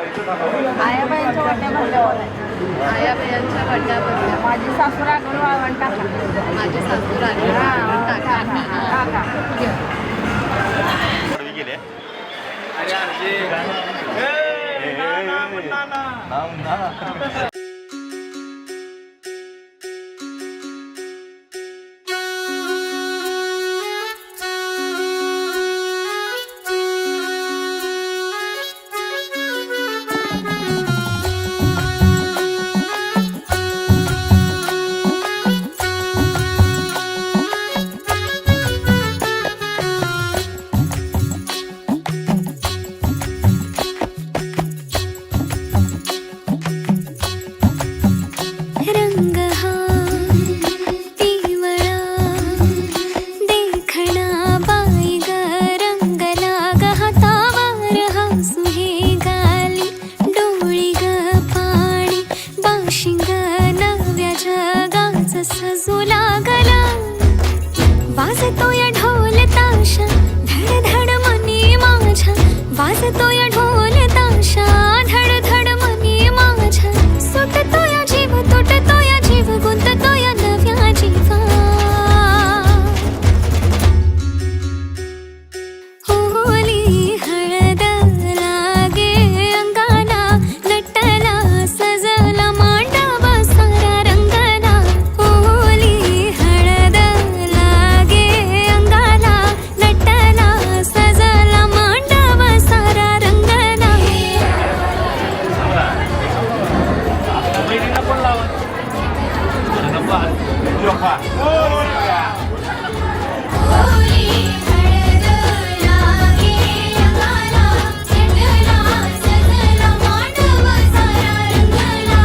आयाबाईंच्या वाट्या भरल्यावर आयाबाईंच्या वाट्यावर माझी सासू राखून वाळवण टाका. माझे सासू राणी टाका. रंग हा पिवळा देखणा बाई ग रंगला ग हातावर हसू हे गाली डोळी ग पाणी बाशिंग नव्या जगाच सजू लागला वाजतोय ढोल ताशा धड धड मनी माझ्या वाजतोय ढोल ताशा धड धड मनी माझ्या सुटतोय जीव तुटतोय जीव गुंततोय नव्या जीवा होली हळद लागे अंगाला नटला सजला मांडव सारा रंगला होली हळद लागे अंगाला नटला सजला मांडव सारा रंगला होली हळद लागे अंगाला नटला सजला मांडव सारा रंगला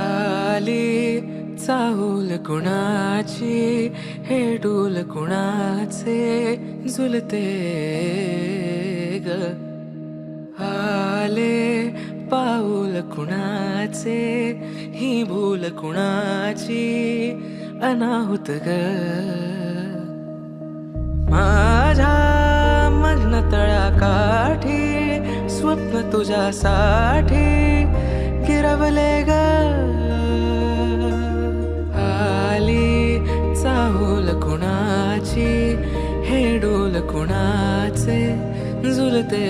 आली चाहूल कुणाची हे डोल कुणाचे झुलते ग आले पाऊल कुणाचे ही भूल कुणाची अनाहुत ग माझ्या मग्न तळाकाठी स्वप्न तुझ्यासाठी गिरवले ग आली चाहूल कुणाची हे डोल कुणाचे झुलते